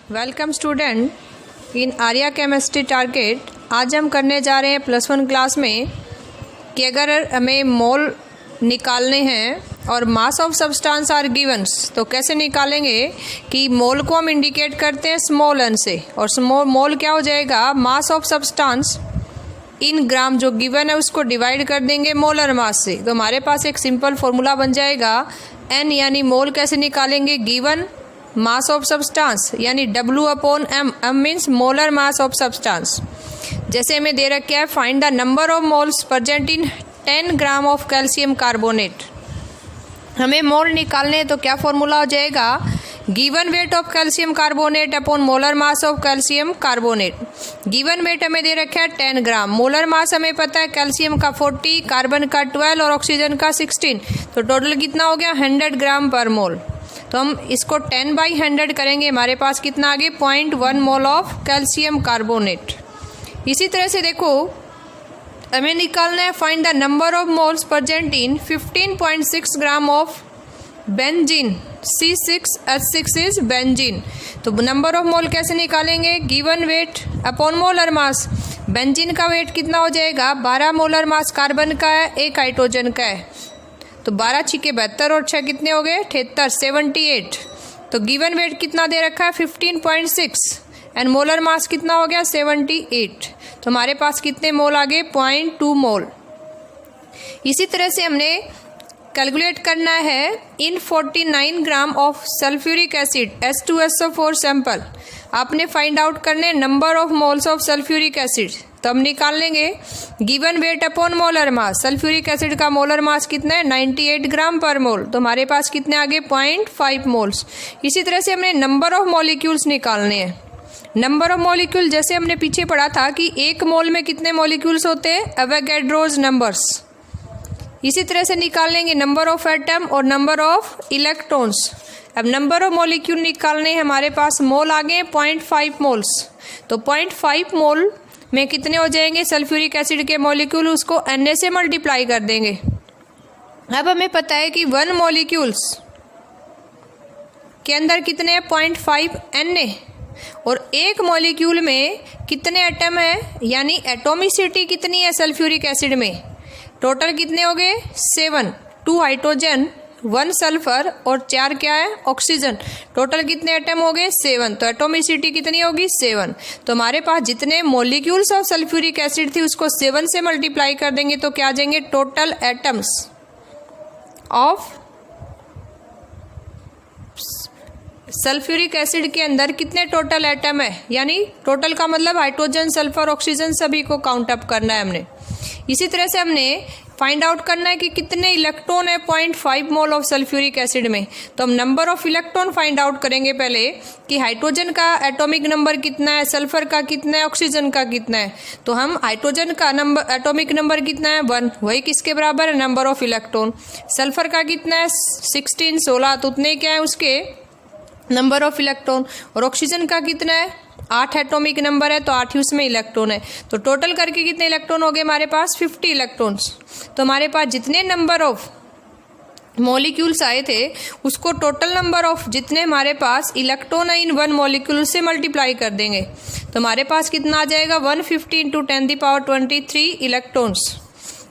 Welcome student in Arya chemistry target. आज हम करने जा रहे हैं +1 क्लास में कि अगर हमें मोल निकालने हैं और मास ऑफ सब्सटेंस आर गिवन्स तो कैसे निकालेंगे कि मोल को हम इंडिकेट करते हैं स्मॉल n से और मोल क्या हो जाएगा मास ऑफ सब्सटेंस इन ग्राम जो गिवन है उसको डिवाइड कर देंगे मोलर मास से। तो हमारे पास एक सिंपल फॉर्मूला बन जाएगा n यानी मोल कैसे निकालेंगे गिवन मास ऑफ सब्सटेंस यानी W/m। m means molar mass of substance. जैसे हमें दे रखा है find the number of moles present in 10 gram of calcium carbonate. हमें मोल निकालने हैं तो क्या फॉर्मूला हो जाएगा given weight of calcium carbonate upon molar mass of calcium carbonate. Given weight हमें दे रखा है 10 ग्राम, मोलर मास हमें पता है कैल्शियम का 40, कार्बन का 12 और ऑक्सीजन का 16, तो टोटल कितना हो गया 100 ग्राम पर मोल। तो हम इसको 10/100 करेंगे, हमारे पास कितना आ गया 0.1 मोल ऑफ कैल्शियम कार्बोनेट। इसी तरह से देखो हमें निकालना है find the number of moles present in 15.6 gram of benzene C6H6 is benzene. तो नंबर ऑफ मोल कैसे निकालेंगे गिवन वेट अपॉन मोलर मास। बेंजीन का वेट कितना हो जाएगा 12 मोलर मास कार्बन का है, 1 हाइड्रोजन का है, तो 12 छिके 72 और 6 कितने हो गए 78 78। तो गिवन वेट कितना दे रखा है 15.6 एंड मोलर मास कितना हो गया 78। तो हमारे पास कितने मोल आ गए 0.2 मोल। इसी तरह से हमने कैलकुलेट करना है इन 49 gram of sulphuric acid H2SO4 sample. आपने फाइंड आउट करने number of moles of sulphuric acid, तो हम निकाल लेंगे गिवन वेट अपॉन मोलर मास। सल्फ्यूरिक एसिड का मोलर मास कितना है 98 ग्राम पर मोल, तो हमारे पास कितने आगे 0.5 मोल्स। इसी तरह से हमने नंबर ऑफ मॉलिक्यूल्स निकालने हैं। नंबर ऑफ मॉलिक्यूल जैसे हमने पीछे पढ़ा था कि एक मोल में कितने मॉलिक्यूल्स होते हैं एवोगैड्रोस नंबर्स। इसी तरह से निकाल लेंगे नंबर ऑफ एटम और नंबर ऑफ इलेक्ट्रॉन्स। अब नंबर ऑफ मॉलिक्यूल निकालने हमारे पास मोल आ गए 0.5 मोल्स, तो 0.5 मोल में कितने हो जाएंगे सल्फ्यूरिक एसिड के मॉलिक्यूल, उसको Na से मल्टीप्लाई कर देंगे। अब हमें पता है कि 1 मॉलिक्यूल्स के अंदर कितने हैं 0.5 Na और एक मॉलिक्यूल में कितने एटम है यानी एटोमिसिटी कितनी है सल्फ्यूरिक एसिड में, टोटल कितने हो गए 7, 2 हाइड्रोजन 1 सल्फर और 4 क्या है ऑक्सीजन, टोटल कितने एटम हो गए 7। तो एटोमिसिटी कितनी होगी 7। तो हमारे पास जितने मॉलिक्यूल्स ऑफ सल्फ्यूरिक एसिड थी उसको 7 से मल्टीप्लाई कर देंगे तो क्या आ जाएंगे total atoms of sulphuric acid के अंदर कितने टोटल एटम है, यानी टोटल का मतलब हाइड्रोजन सल्फर ऑक्सीजन सभी को काउंट अप करना है हमने। इसी तरह से हमने फाइंड आउट करना है कि कितने इलेक्ट्रॉन है 0.5 मोल ऑफ सल्फ्यूरिक एसिड में। तो हम number of electron find out करेंगे पहले कि हाइड्रोजन का एटॉमिक नंबर कितना है, सल्फर का कितना है, ऑक्सीजन का कितना है। तो हम हाइड्रोजन का नंबर एटॉमिक नंबर कितना है 1, वही किसके बराबर है नंबर ऑफ इलेक्ट्रॉन। सल्फर का कितना है 16 तो उतने क्या है उसके नंबर ऑफ इलेक्ट्रॉन, और ऑक्सीजन का कितना है 8 एटॉमिक नंबर है तो 8 ही उसमें इलेक्ट्रॉन है। तो टोटल करके कितने इलेक्ट्रॉन हो गए हमारे पास 50 इलेक्ट्रॉन्स। तो हमारे पास जितने नंबर ऑफ मॉलिक्यूल्स आए थे उसको टोटल नंबर ऑफ जितने हमारे पास इलेक्ट्रॉन है इन 1 मॉलिक्यूल से मल्टीप्लाई कर देंगे तो हमारे पास कितना आ जाएगा 150 × 10⁻23 इलेक्ट्रॉन्स।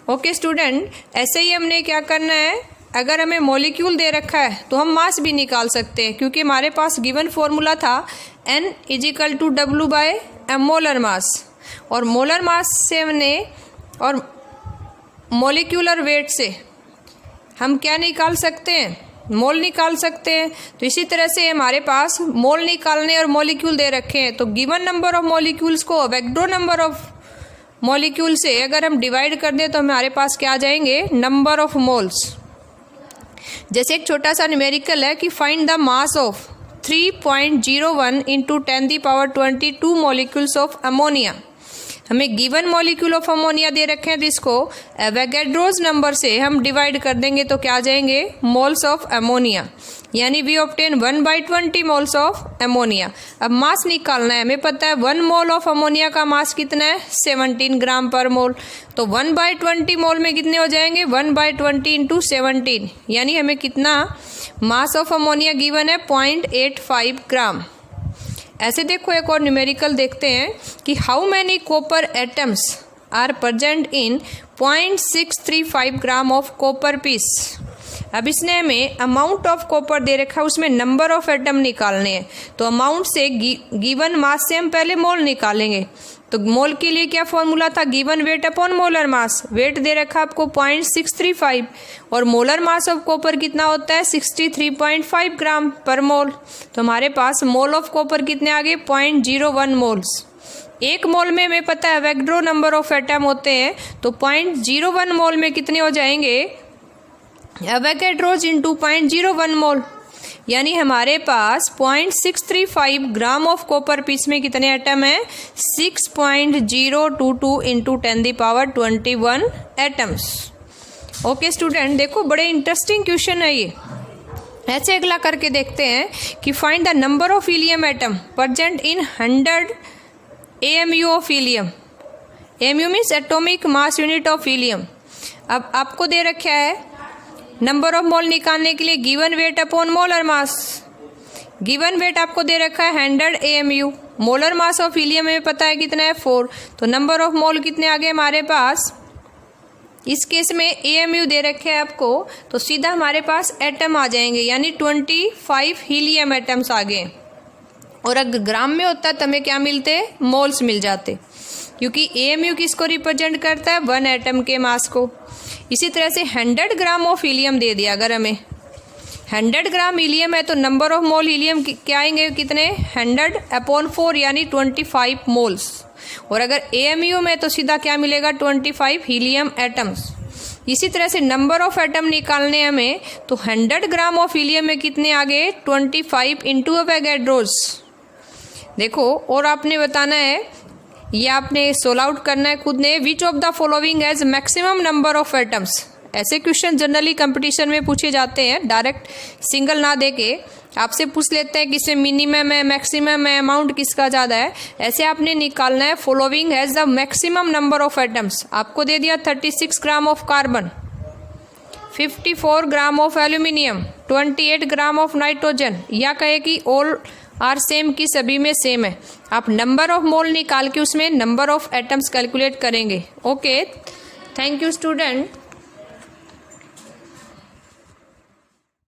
ओके स्टूडेंट, ऐसे ही हमने क्या करना है अगर हमें मॉलिक्यूल दे रखा है तो हम मास भी निकाल सकते हैं, क्योंकि हमारे पास गिवन फॉर्मूला था N = W/m मोलर मास, और मोलर मास से हमने और मॉलिक्यूलर वेट से हम क्या निकाल सकते हैं मोल निकाल सकते हैं। तो इसी तरह से हमारे पास मोल निकालने और मॉलिक्यूल दे रखे हैं तो गिवन नंबर ऑफ मॉलिक्यूल्स को अवोगैड्रो नंबर ऑफ मॉलिक्यूल से अगर हम डिवाइड कर दें तो हमारे पास क्या आ जाएंगे नंबर ऑफ मोल्स। जैसे एक छोटा सा न्यूमेरिकल है कि find the mass of 3.01 × 10⁻22 molecules of ammonia. हमें गिवन मॉलिक्यूल ऑफ अमोनिया दे रखे हैं तो इसको एवोगैड्रोस नंबर से हम डिवाइड कर देंगे तो क्या आ जाएंगे मोल्स ऑफ अमोनिया, यानी we obtain 1/20 moles of ammonia. अब मास निकालना है, हमें पता है 1 मोल ऑफ अमोनिया का मास कितना है 17 ग्राम पर मोल, तो 1/20 मोल में कितने हो जाएंगे 1/20 × 17, यानी हमें कितना मास ऑफ अमोनिया गिवन है 0.85 ग्राम। ऐसे देखो एक और न्यूमेरिकल देखते हैं कि how many copper atoms are present in 0.635 gram of copper piece. अब इसने हमें अमाउंट ऑफ कॉपर दे रखा है, उसमें नंबर ऑफ एटम निकालने हैं। तो अमाउंट से गिवन मास से हम पहले मोल निकालेंगे। तो मोल के लिए क्या फॉर्मूला था, given weight upon molar mass. Weight दे रखा आपको 0.635 और मोलर मास ऑफ कॉपर कितना होता है 63.5 ग्राम पर मोल। तो हमारे पास मोल ऑफ कॉपर कितने आ गए 0.01 मोल्स। एक मोल में हमें पता है एवोगाड्रो नंबर ऑफ एटम होते हैं, तो 0.01 मोल में कितने हो जाएंगे एवोगाड्रोज इन 2.01 मोल, यानी हमारे पास 0.635 ग्राम ऑफ कॉपर पीस में कितने एटम हैं 6.022 इंटू 10⁻21 एटम्स। ओके स्टूडेंट, देखो बड़े इंटरेस्टिंग क्वेश्चन है ये। ऐसे अगला करके देखते हैं कि find the number of helium atom present in 100 AMU of helium. AMU means atomic mass unit of helium. अब आपको दे रखा है नंबर ऑफ मोल निकालने के लिए गिवन वेट अपॉन मोलर मास। गिवन वेट आपको दे रखा है 100 AMU, molar mass of helium में पता है कितना है 4। तो नंबर ऑफ मोल कितने आ गए हमारे पास, इस केस में AMU दे रखे हैं आपको, तो सीधा हमारे पास एटम आ जाएंगे, यानी 25 हीलियम एटम्स आ गए। और अगर ग्राम में होता तो हमें क्या मिलते, मोल्स मिल जाते, क्योंकि AMU किसको रिप्रेजेंट करता है 1 एटम के मास को। इसी तरह से 100 ग्राम ऑफ हीलियम दे दिया, अगर हमें 100 ग्राम हीलियम है तो नंबर ऑफ मोल हीलियम क्या आएंगे कितने 100/4 यानी 25 मोल्स। और अगर AMU में तो सीधा क्या मिलेगा 25 हीलियम एटम्स। इसी तरह से नंबर ऑफ एटम निकालने हमें, तो 100 ग्राम ऑफ हीलियम में कितने आ गए 25 इंटू एवोगाड्रोज। देखो और आपने बताना है, ये आपने सोल्व आउट करना है खुद ने, which of the following has maximum number of atoms. ऐसे क्वेश्चन जनरली कंपटीशन में पूछे जाते हैं, डायरेक्ट सिंगल ना देके आपसे पूछ लेते हैं कि इसमें मिनिमम है मैक्सिमम है, अमाउंट किसका ज़्यादा है। ऐसे आपने निकालना है following has the maximum number of atoms. आपको दे दिया 36 gram of carbon, 54 gram of aluminium, 28 gram of nitrogen, या कहे कि ऑल आर सेम की सभी में सेम है। आप नंबर ऑफ मोल निकाल के उसमें नंबर ऑफ एटम्स कैलकुलेट करेंगे। Okay, thank you student.